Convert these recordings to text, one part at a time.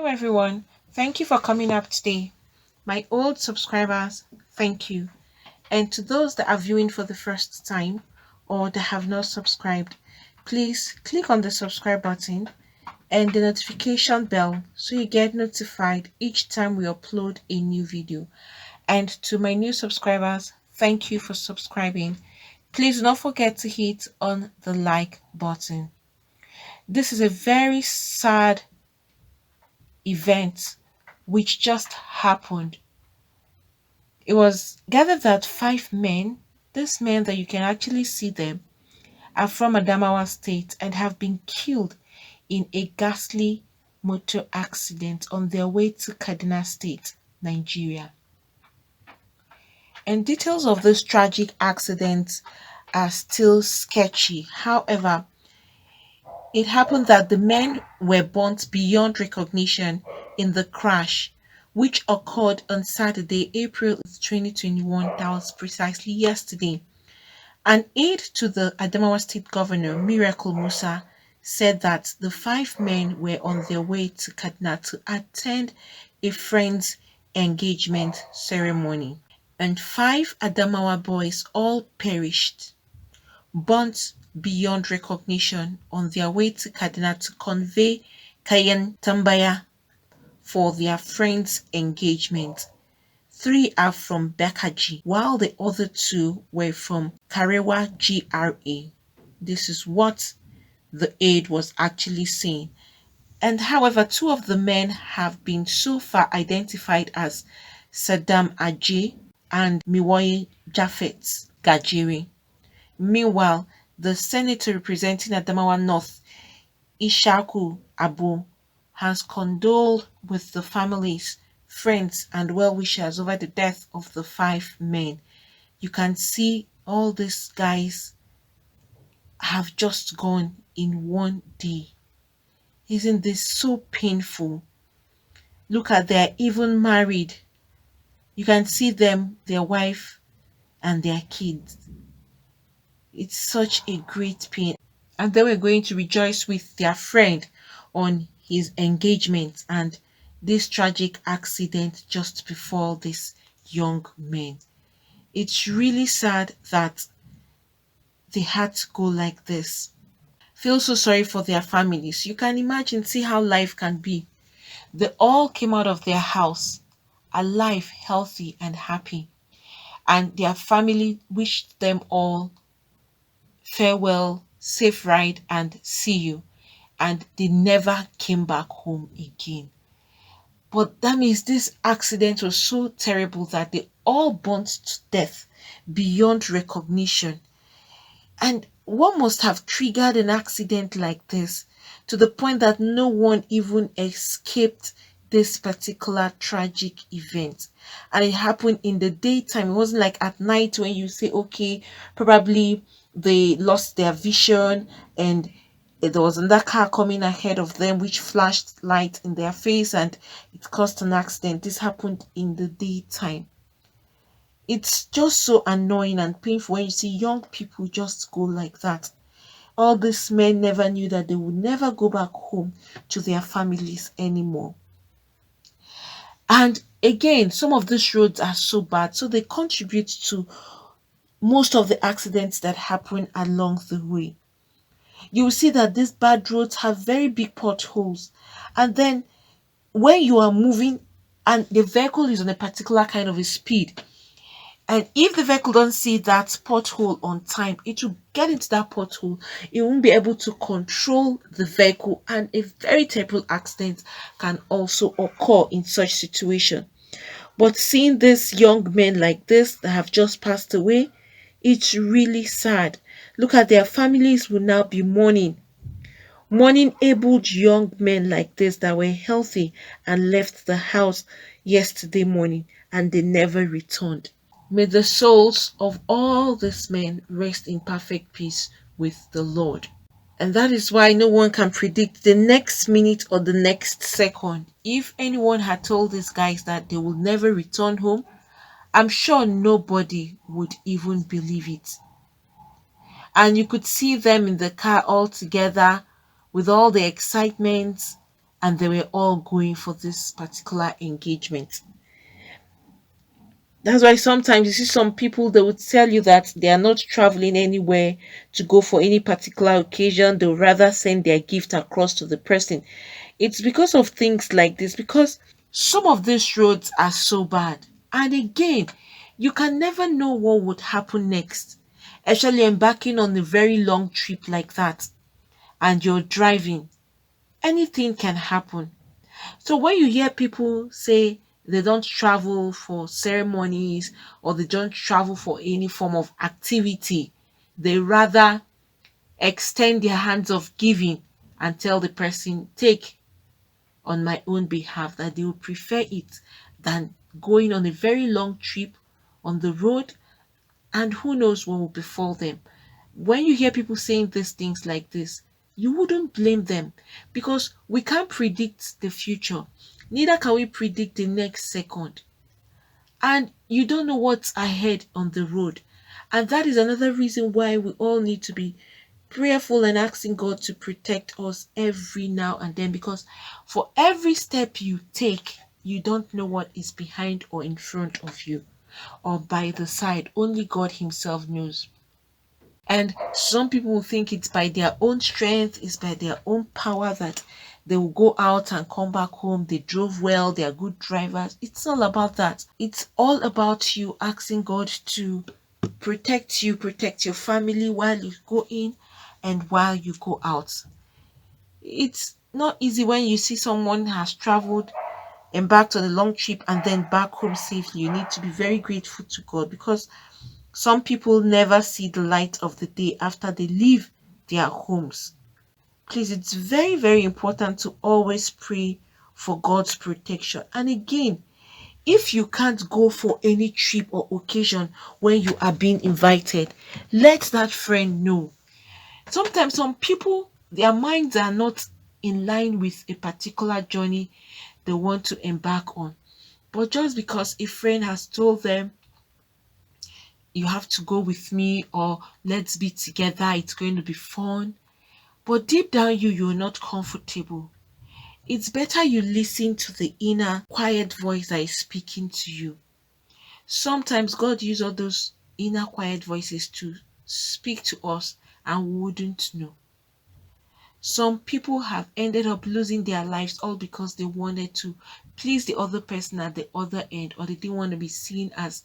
everyone. Thank you for coming up today. My old subscribers, thank you. And to those that are viewing for the first time or that have not subscribed, please click on the subscribe button and the notification bell so you get notified each time we upload a new video. And to my new subscribers, thank you for subscribing. Please do not forget to hit on the like button. This is a very sad event which just happened. It was gathered that five men, these men that you can actually see them, are from Adamawa State and have been killed in a ghastly motor accident on their way to Kaduna State, Nigeria. And details of this tragic accident are still sketchy. However, it happened that the men were burnt beyond recognition in the crash, which occurred on Saturday, April 2021. That was precisely yesterday. An aide to the Adamawa State Governor, Miracle Musa, said that the five men were on their way to Kaduna to attend a friend's engagement ceremony, and five Adamawa boys all perished, burnt beyond recognition on their way to Kaduna to convey Kayan Tambaya for their friend's engagement. Three are from Bekaji, while the other two were from Karewa GRA. This is what the aide was actually saying. And however, two of the men have been so far identified as Saddam Ajay and Miwoye Japhet Gajere. Meanwhile, the senator representing Adamawa North, Ishaku Abbo, has condoled with the families, friends, and well-wishers over the death of the five men. You can see all these guys have just gone in one day. Isn't this so painful? Look at, they're even married. You can see them, their wife, and their kids. It's such a great pain. And they were going to rejoice with their friend on his engagement, and this tragic accident just before these young men. It's really sad that they had to go like this. Feel so sorry for their families. You can imagine, see how life can be. They all came out of their house alive, healthy, and happy, and their family wished them all farewell, safe ride, and see you. And they never came back home again. But that means this accident was so terrible that they all burnt to death beyond recognition. And what must have triggered an accident like this to the point that no one even escaped this particular tragic event? And it happened in the daytime. It wasn't like at night when you say, okay, probably they lost their vision and there was another car coming ahead of them which flashed light in their face and it caused an accident. This happened in the daytime. It's just so annoying and painful when you see young people just go like that. All these men never knew that they would never go back home to their families anymore. And again, some of these roads are so bad, so they contribute to most of the accidents that happen along the way. You will see that these bad roads have very big potholes, and then when you are moving and the vehicle is on a particular kind of a speed, and if the vehicle don't see that pothole on time, it will get into that pothole. It won't be able to control the vehicle, and a very terrible accident can also occur in such situation. But seeing these young men like this that have just passed away, it's really sad. Look at, their families will now be mourning abled young men like this that were healthy and left the house yesterday morning and they never returned. May the souls of all these men rest in perfect peace with the Lord. And that is why no one can predict the next minute or the next second. If anyone had told these guys that they will never return home, I'm sure nobody would even believe it. And you could see them in the car all together with all the excitement and they were all going for this particular engagement. That's why sometimes you see some people, they would tell you that they are not traveling anywhere to go for any particular occasion. They would rather send their gift across to the person. It's because of things like this, because some of these roads are so bad. And again, you can never know what would happen next, especially embarking on a very long trip like that and you're driving. Anything can happen. So when you hear people say they don't travel for ceremonies or they don't travel for any form of activity, they rather extend their hands of giving and tell the person, take on my own behalf, that they would prefer it than going on a very long trip on the road, and who knows what will befall them. When you hear people saying these things like this, you wouldn't blame them, because we can't predict the future. Neither can we predict the next second. And you don't know what's ahead on the road. And that is another reason why we all need to be prayerful and asking God to protect us every now and then, because for every step you take, you don't know what is behind or in front of you or by the side. Only God Himself knows. And some people will think it's by their own strength, it's by their own power that they will go out and come back home. They drove well, they are good drivers. It's all about that. It's all about you asking God to protect you, protect your family while you go in and while you go out. It's not easy when you see someone has traveled, embarked on a long trip, and then back home safely. You need to be very grateful to God, because some people never see the light of the day after they leave their homes. Please, it's very, very important to always pray for God's protection. And again, if you can't go for any trip or occasion when you are being invited, let that friend know. Sometimes some people, their minds are not in line with a particular journey they want to embark on. But just because a friend has told them, you have to go with me, or let's be together, it's going to be fun, but deep down you're not comfortable, it's better you listen to the inner quiet voice that is speaking to you. Sometimes God uses all those inner quiet voices to speak to us and we wouldn't know. Some people have ended up losing their lives all because they wanted to please the other person at the other end, or they didn't want to be seen as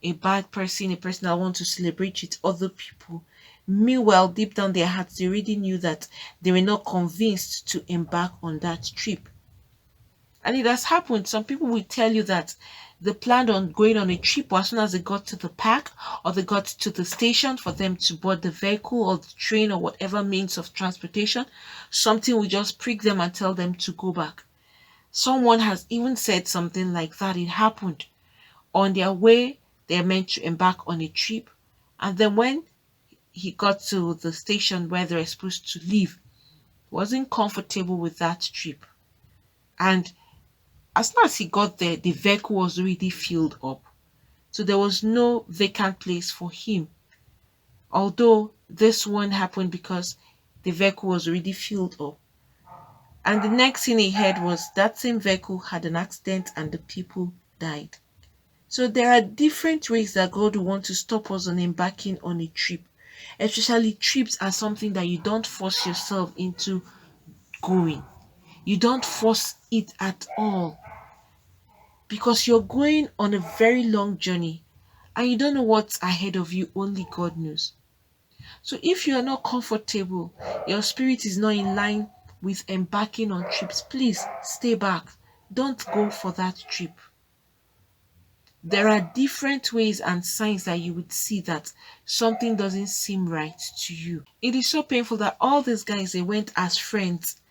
a bad person, a person that wants to celebrate with other people. Meanwhile, deep down their hearts, they already knew that they were not convinced to embark on that trip. And it has happened. Some people will tell you that they planned on going on a trip, but as soon as they got to the park or they got to the station for them to board the vehicle or the train or whatever means of transportation, something will just prick them and tell them to go back. Someone has even said something like that. It happened. On their way, they're meant to embark on a trip. And then when he got to the station where they were supposed to leave, wasn't comfortable with that trip. And as soon as he got there, the vehicle was already filled up. So there was no vacant place for him. Although this one happened because the vehicle was already filled up. And the next thing he heard was that same vehicle had an accident and the people died. So there are different ways that God will want to stop us on embarking on a trip. Especially trips are something that you don't force yourself into going. You don't force it at all, because you're going on a very long journey and you don't know what's ahead of you, only God knows. So if you are not comfortable, your spirit is not in line with embarking on trips, please stay back. Don't go for that trip. There are different ways and signs that you would see that something doesn't seem right to you. It is so painful that all these guys, they went as friends,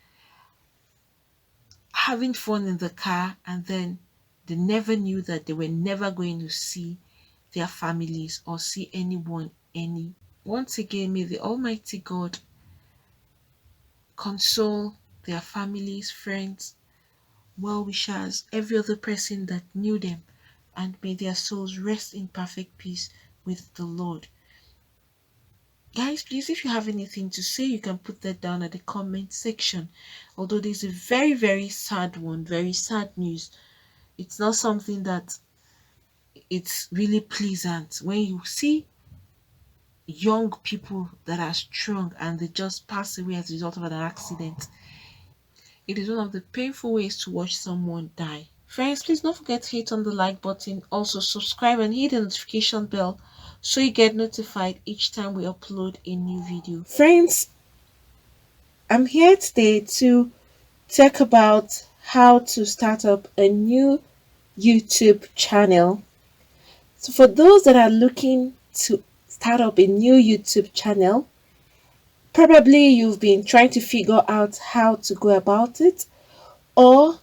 having fun in the car, and then they never knew that they were never going to see their families or see anyone any. Once again, may the Almighty God console their families, friends, well wishers, every other person that knew them, and may their souls rest in perfect peace with the Lord. Guys, please, if you have anything to say, you can put that down at the comment section. Although there's a very, very sad one, very sad news. It's not something that it's really pleasant when you see young people that are strong and they just pass away as a result of an accident. It is one of the painful ways to watch someone die. Friends, please don't forget to hit on the like button. Also subscribe and hit the notification bell so you get notified each time we upload a new video. Friends, I'm here today to talk about how to start up a new YouTube channel. So for those that are looking to start up a new YouTube channel, probably you've been trying to figure out how to go about it, or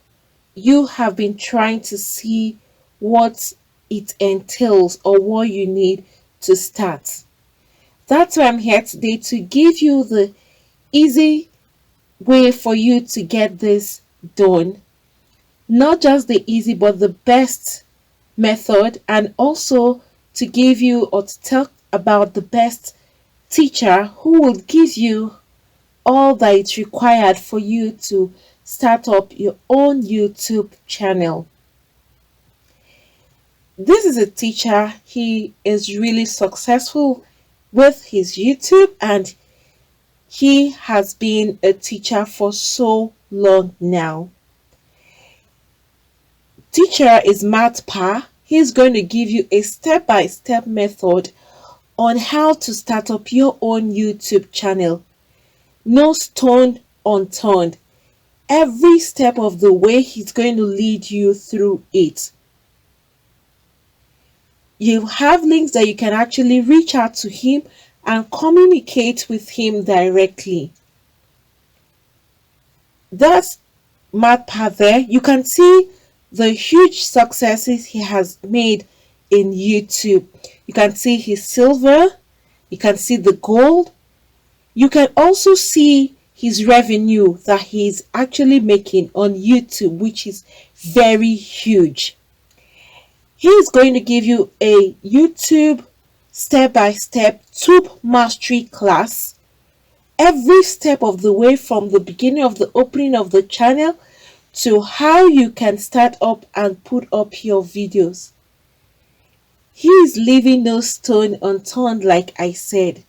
you have been trying to see what it entails or what you need to start. That's why I'm here today, to give you the easy way for you to get this done. Not just the easy, but the best method, and also to give you or to talk about the best teacher who will give you all that is required for you to start up your own YouTube channel. This is a teacher. He is really successful with his YouTube, and he has been a teacher for so long now. Teacher is Matt Pa. He's going to give you a step-by-step method on how to start up your own YouTube channel. No stone unturned. Every step of the way, he's going to lead you through it. You have links that you can actually reach out to him and communicate with him directly. That's Matt Pa there. You can see the huge successes he has made in YouTube. You can see his silver, you can see the gold, you can also see his revenue that he's actually making on YouTube, which is very huge. He is going to give you a YouTube step-by-step tube mastery class every step of the way, from the beginning of the opening of the channel to how you can start up and put up your videos. He is leaving no stone unturned, like I said.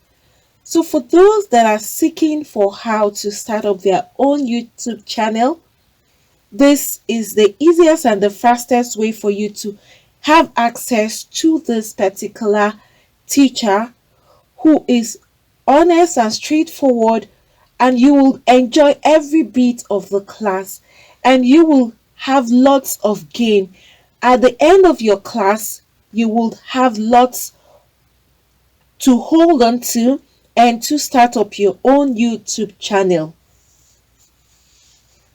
So for those that are seeking for how to start up their own YouTube channel, this is the easiest and the fastest way for you to have access to this particular teacher who is honest and straightforward, and you will enjoy every bit of the class and you will have lots of gain. At the end of your class, you will have lots to hold on to and to start up your own YouTube channel.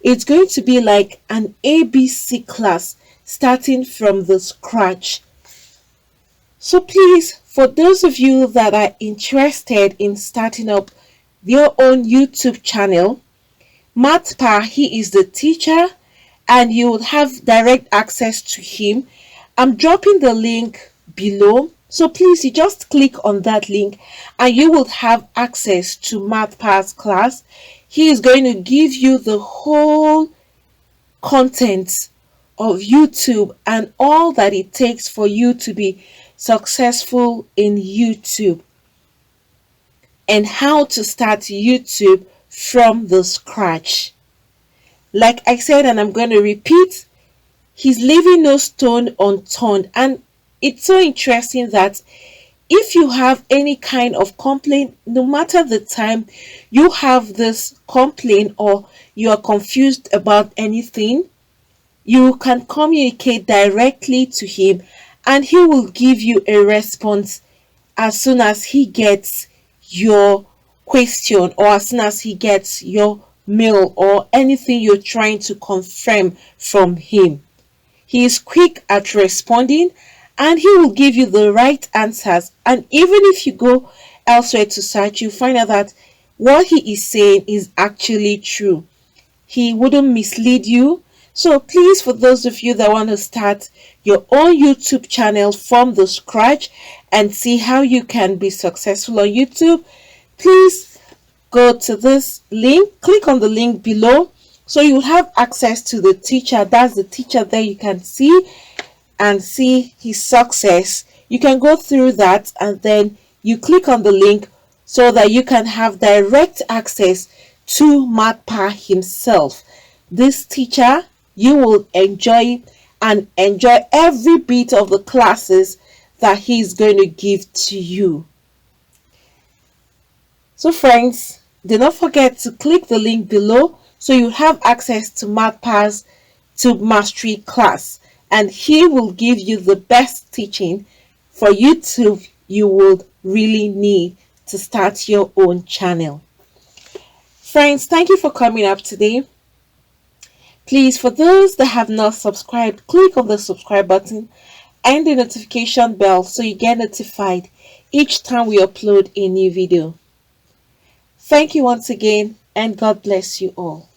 It's going to be like an ABC class, starting from the scratch. So please, for those of you that are interested in starting up your own YouTube channel, Matt Pa, he is the teacher, and you will have direct access to him. I'm dropping the link below, so please, you just click on that link and you will have access to Matt Pa's class. He is going to give you the whole content of YouTube and all that it takes for you to be successful in YouTube, and how to start YouTube from the scratch. Like I said, and I'm going to repeat, he's leaving no stone unturned. And it's so interesting that if you have any kind of complaint, no matter the time you have this complaint or you are confused about anything, you can communicate directly to him and he will give you a response as soon as he gets your question, or as soon as he gets your mail or anything you're trying to confirm from him. He is quick at responding and he will give you the right answers. And even if you go elsewhere to search, you find out that what he is saying is actually true. He wouldn't mislead you. So please, for those of you that want to start your own YouTube channel from the scratch and see how you can be successful on YouTube, please go to this link, click on the link below, so you will have access to the teacher. That's the teacher there. You can see and see his success. You can go through that and then you click on the link so that you can have direct access to Matpa himself. This teacher, you will enjoy and enjoy every bit of the classes that he's going to give to you. So friends, do not forget to click the link below so you have access to Matpa's Tube Mastery class, and he will give you the best teaching for YouTube you would really need to start your own channel. Friends, thank you for coming up today. Please, for those that have not subscribed, click on the subscribe button and the notification bell so you get notified each time we upload a new video. Thank you once again, and God bless you all.